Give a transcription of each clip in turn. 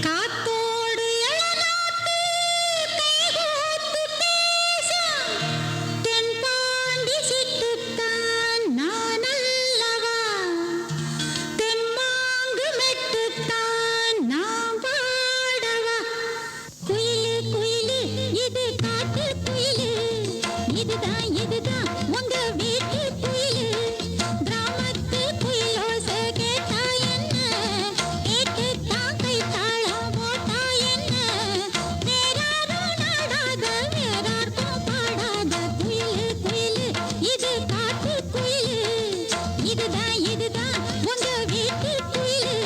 காத்தோடு எழலாத்து கைகோத்து பேசும் தென்பாண்டி சிட்டுத்தான் நான் அல்லவா தெம்மாங்கு மெட்டுத்தான் நான் பாடவா குயிலு குயிலு இது காட்டு குயிலு இதுதான் இதுதான் உங்க வீட்டு குயிலு கிராமத்து குயிலோசை கேட்டா என்ன கேட்டுத்தான் கை தாளம் போட்டா என்ன வேறாரும் நாடாத வேறார்க்கும் பாடாத குயிலு குயிலு இது காட்டு குயிலு இதுதான் இதுதான் உங்க வீட்டு குயிலு.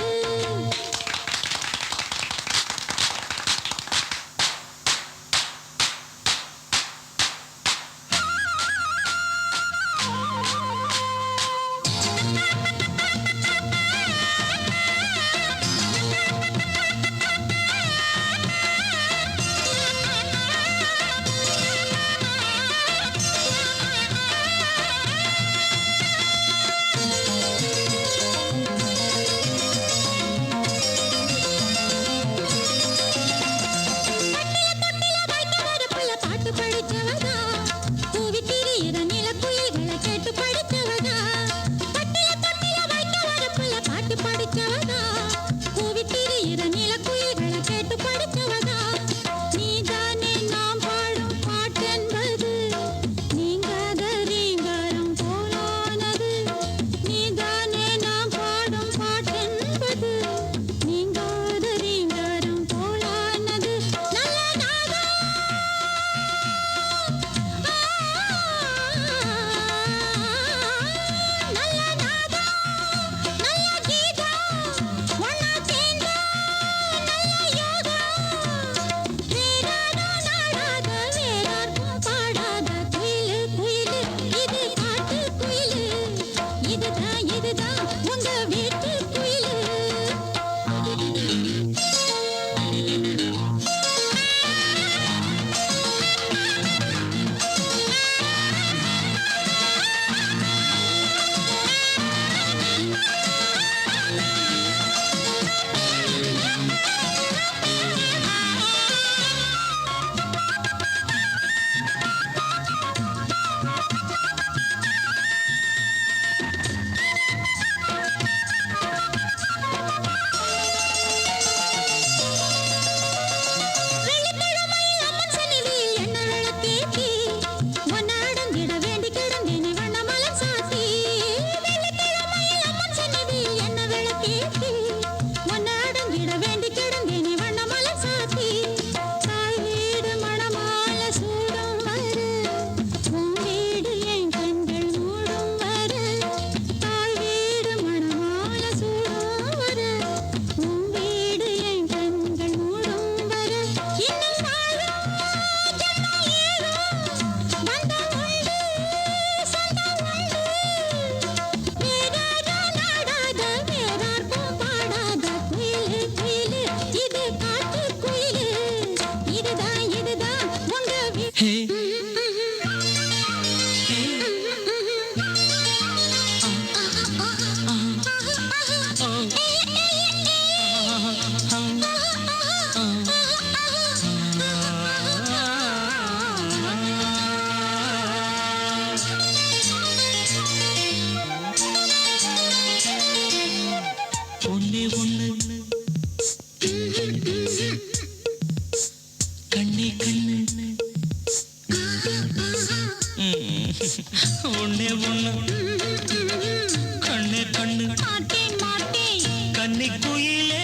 பாட்டு படிச்சவதா பூவி திரியிற நிலக்குயில்களை கேட்டு படிச்சவதா பட்டில தொட்டில வைக்க வரப்புல பாட்டு படிச்சவதா பூவி திரியிற நிலக்குயில்களை கேட்டு படிச்சவதா நீதானே நாம் பாடும் பாட்டென்பது நீங்காத ரீங்காரம் போலானது நீதானே நாம் பாடும் பாட்டென்பது நீங்காத ரீங்காரம் போலானது நல்ல நாதம் நல்ல நாதம் நல்ல கீதம் ஒன்னா சேர்ந்த நல்ல யோகம் வேறாரும் நாடாத வேறார்க்கும் பாடாத குயிலு குயிலு இது காட்டு குயிலு இதுதான் இதுதான் உங்க வீட்டு குயிலு. வெள்ளிக்கிழமை அம்மன் சந்நிதியில் எண்ணெய் விளக்கேத்தி ஒன்னாடங்கிட வேண்டி கிடந்தேனே வண்ணமலர் சாத்தி வெள்ளிக்கிழமை அம்மன் சந்நிதியில் எண்ணெய் விளக்கேத்தி ஒன்னாடங்கிட வேண்டி கிடந்தேனே வண்ணமலர் சாத்தி தாய் வீடு மணமால சூடும் வரு உன் வீடு என் கண்கள் மூடும் வரு தாய் வீடு மணமால சூடும் வரு உன் வீடு என் கண்கள் மூடும் வரு இன்னும் வாழும் ஜென்மம் ஏறும் பந்தம் உண்டு சொந்தம் உண்டு வேறாரும் நாடாத வேறார்க்கும் பாடாத குயிலு குயிலு இது காட்டு குயிலு இதுதான் இதுதான் உங்க வீட்டு ஒன்னே ஒண்ணு கண்ணே கண்ணு ஒன்னே ஒண்ணு கண்ணே கண்ணு மாட்டேன் மாட்டேன் கன்னி குயிலே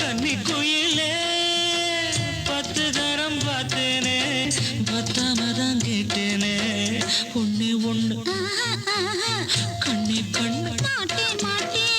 கன்னி குயிலே 10 தரம் பார்த்தேனே பத்தாமதான் கேட்டேனே ஒன்னே ஒண்ணு கண்ணே கண்ணு மாட்டேன் மாட்டேன்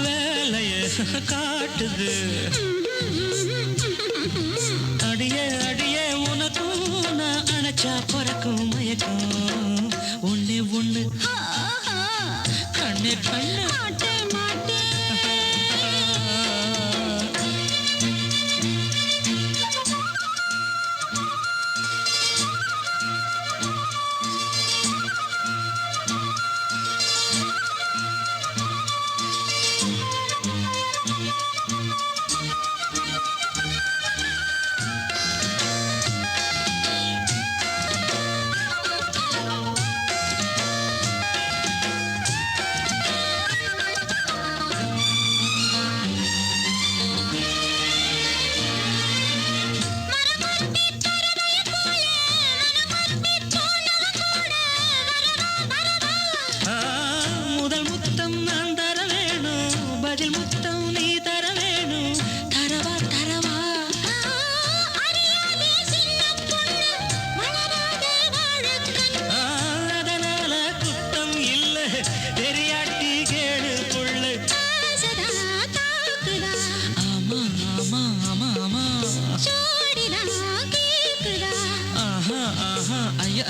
வேலைய காட்டுது. அடியே அடியே உனக்கும் நான் அணைச்சா பிறக்கும் மயக்கம். ஒண்ணே ஒண்ணு கண்ணே கண்ணு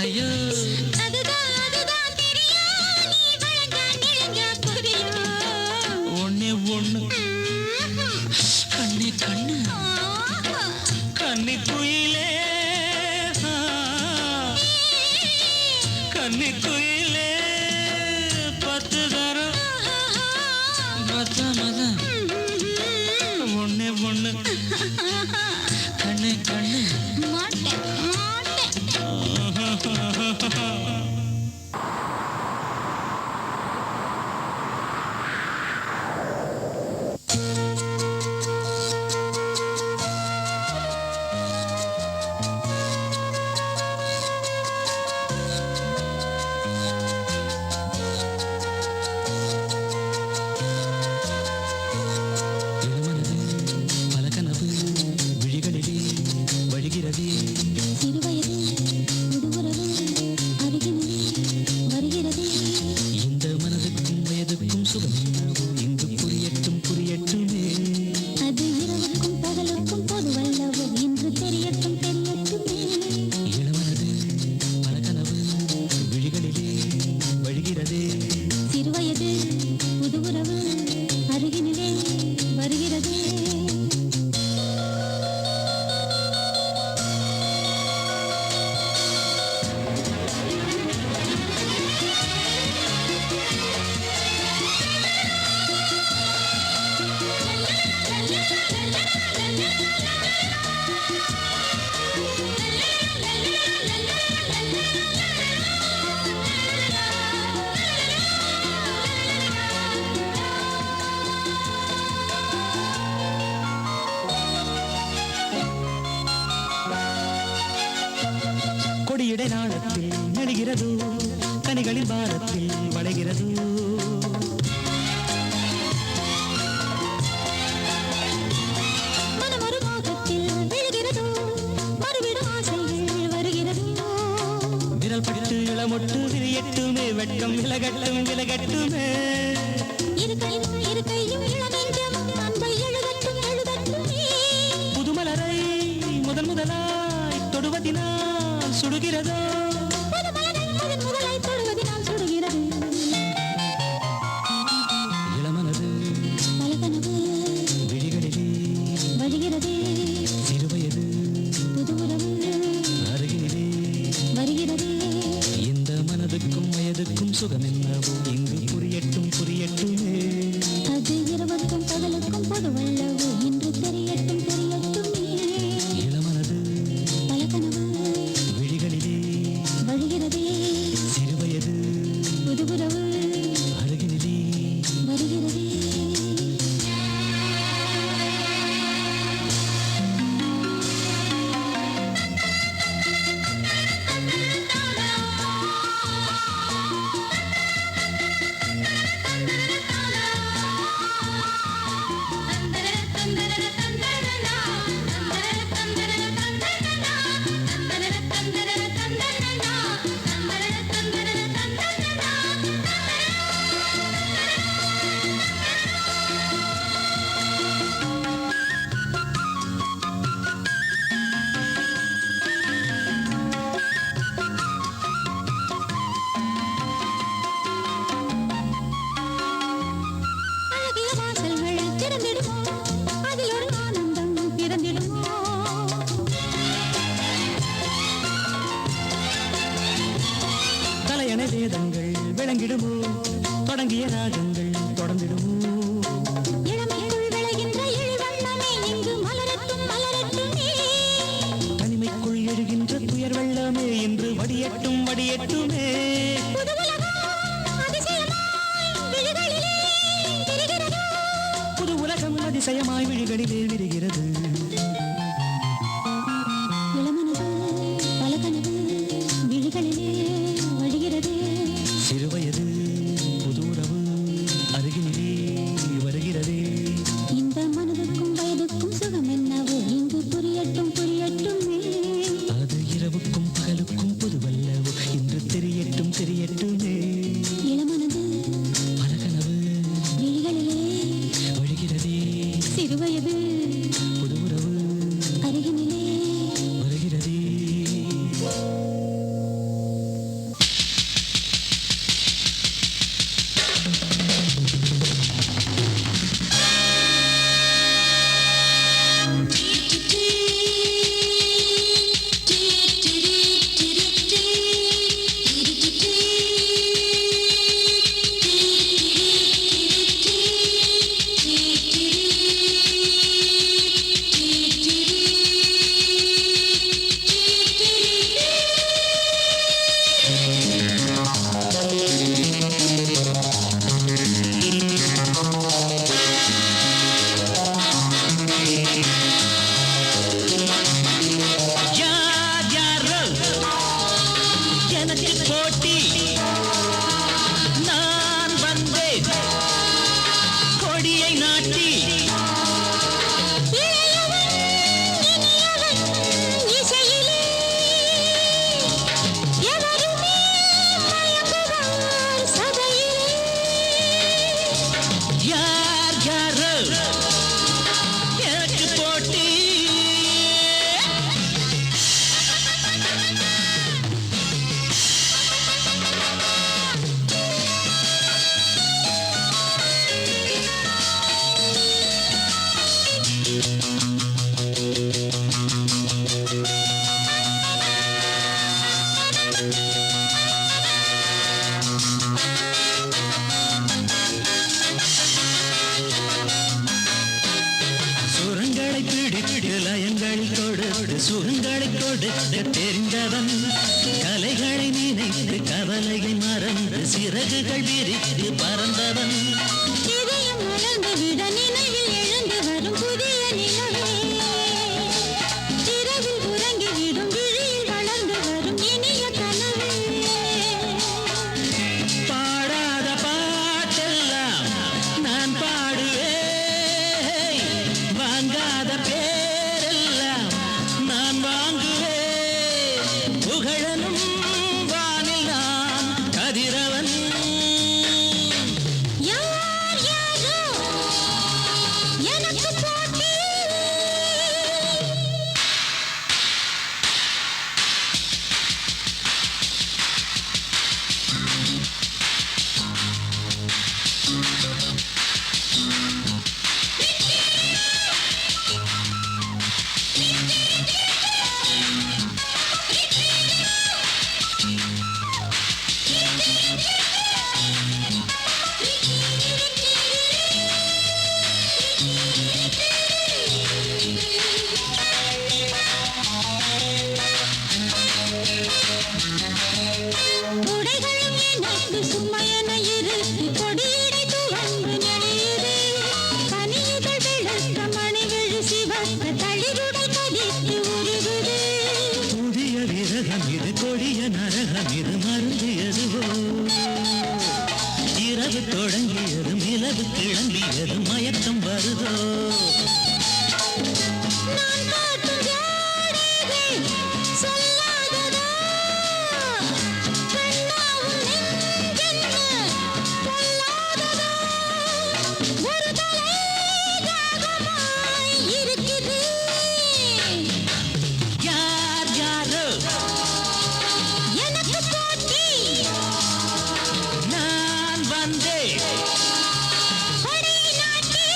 ஐயோ ஒண்ணே ஒண்ணு கண்ணே கண்ணு கன்னி குயிலே கன்னி குயிலே 10 தரம் மத மத ஒண்ணே ஒண்ணு கண்ணே கண்ணு கொடியிடை நாளத்தில் நெடுகிறது கனிகளின் பாரத்தில் வளைகிறது விரல் பட்டு இளமொட்டு விரியட்டுமே வெட்கம் விலகட்டும் விலகட்டுமே புதுமலரை முதன் முதலாய் தொடுவதினால் சுடுகிறதோ இளமனது விழிகளிலே வழிகிறதே சிறுவயது புதுவுறவு அருகிலே வருகிறதே இந்த மனதுக்கும் வயதுக்கும் சுகம் என்னவோ இங்கு புரியட்டும் புரியட்டுமே தொடங்கிடுமோ தொடங்கிய ராகங்கள் தொடர்ந்திடுமோ இளமைக்குள் விளைகின்ற இழிவண்ணமே இங்கு மலரட்டும் மலரட்டுமே தனிமைக்குள் எழுகின்ற துயர் வெள்ளமே என்று வடியட்டும் வடியட்டுமே புது உலகம் அதிசயமாய் விழிகளிலே தெரிகிறதோ புது உலகம் அதிசயமாய் விழிகளிலே விரிகிறது இளமனது பல கனவு விழிகளிலே வழிகிறது சிறுவயது புது உறவு அருகினிலே வருகிறதே இந்த மனதுக்கும் வயதுக்கும் சுகம் என்னவோ இங்கு புரியட்டும் புரியட்டுமே அது இரவுக்கும் பகலுக்கும் புதுவல்லவோ இன்று தெரியட்டும் தெரியட்டுமே இளமனது பல கனவு விழிகளிலே வழிகிறதே சிறுவயது புது உறவு அருகினிலே வருகிறதே யார் யாரோ எனக்கு போட்டி நான் வந்தேன் கொடியை நாட்டி இசையிலே எவருமே மயங்குவார் சபையிலே யார் யாரோ எனக்கு போட்டி சுரங்களை பிடித்து லயங்களில் கொடுத்து சுகங்களை கொடுக்க தெரிந்தவன் கலைகளை நினைத்து கவலையை மறந்து சிறகுகள் விரித்து பறந்தவன் இதயம் மலர்ந்து விட நினைவில் எழுந்து வரும் புதிய நிலவே இரவில் உறங்கி விடும் விழியில் வளர்ந்து வரும் இனிய கனவே பாடாத பாட்டெல்லாம் நான் பாடுவேன் வாங்காத பேரெல்லாம் நான் வாங்குவேன் புகழனும் வானில் நான் கதிரவன் யார் யாரோ எனக்கு போட்டி உடைகளும் எனக்கு சும்மையென இருக்கு கொடியடை துவண்டு நெளியுது கனியுதழ் வெளுக்க மணி விழி சிவக்க தளிருடல் கதித்து உருகுது புதிய விரகம் இது கொடிய நரகம் இது மருந்தியதுவோ இரவு தொடங்கியது நிலவு கிளம்பியது மயக்கம் வருதோ நான் காட்டும் ஜாடைகள் சொல்லாததா கண்ணாவும் நெஞ்சென்ன பொல்லாததா ஒரு தலை தாகமாய் இருக்குது யார் யாரோ எனக்கு போட்டி நான் வந்தேன் கொடி நாட்டி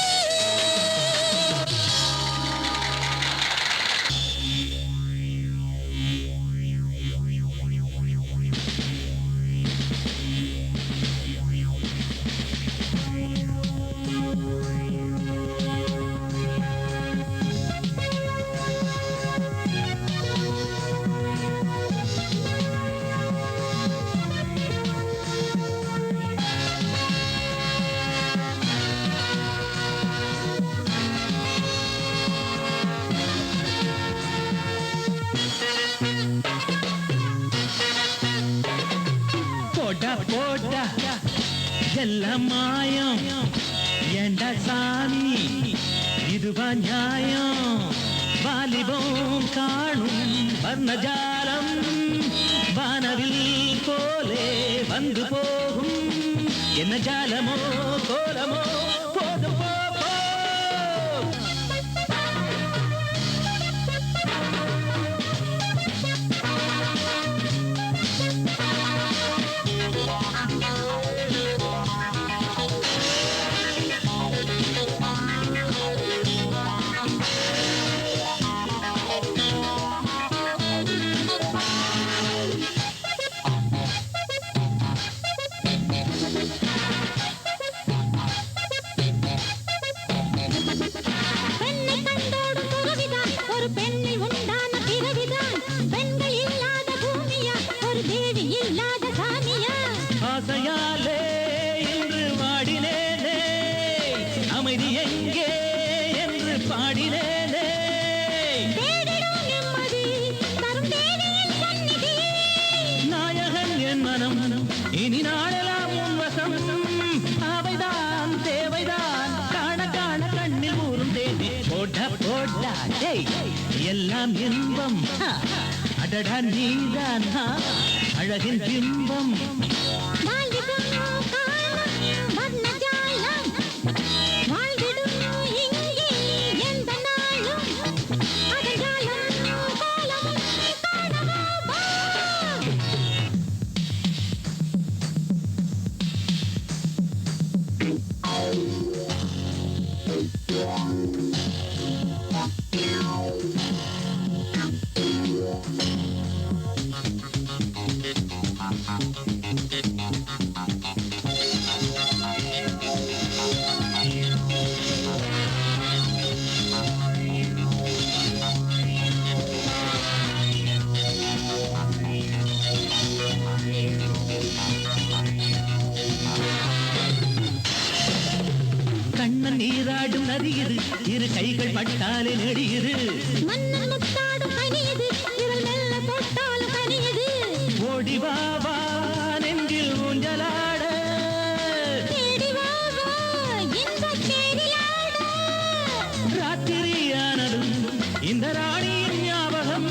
எல்லாம் மாயம் ஏண்டா சாமி இதுவா நியாயம் வாலிபம் காணும் வர்ணஜாலம் வானவில் போலே வந்து போகும் என்ன ஜாலமோ கோலமோ போதும் போ ஆசையாலே இன்று வாடினேனே அமைதி எங்கே என்று பாடினேனே நாயகன் என் மனம் இனி நாளெல்லாம் உன் வசம் அவைதான் தேவைதான் காண காண கண்ணில் ஊறும் தேனே போட போடா எல்லாம் இன்பம் அடடா நீதான் அழகின் பிம்பம் கண்ணன் நீராடும் நதியிரு இரு கைகள் பட்டாலே நெடியிரு ஓடிவாவா நெஞ்சில் ஊஞ்சலாட ராத்திரியானதும் இந்த ராணியின் ஞாபகம்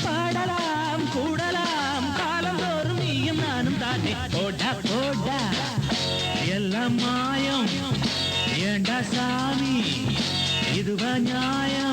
பாடலாம் கூடலாம் காலம் தோறும் நீயும் நானும் தானே போடா போடா எல்லாம் மாயம் ஏண்டா சாமி இதுவா நியாயம்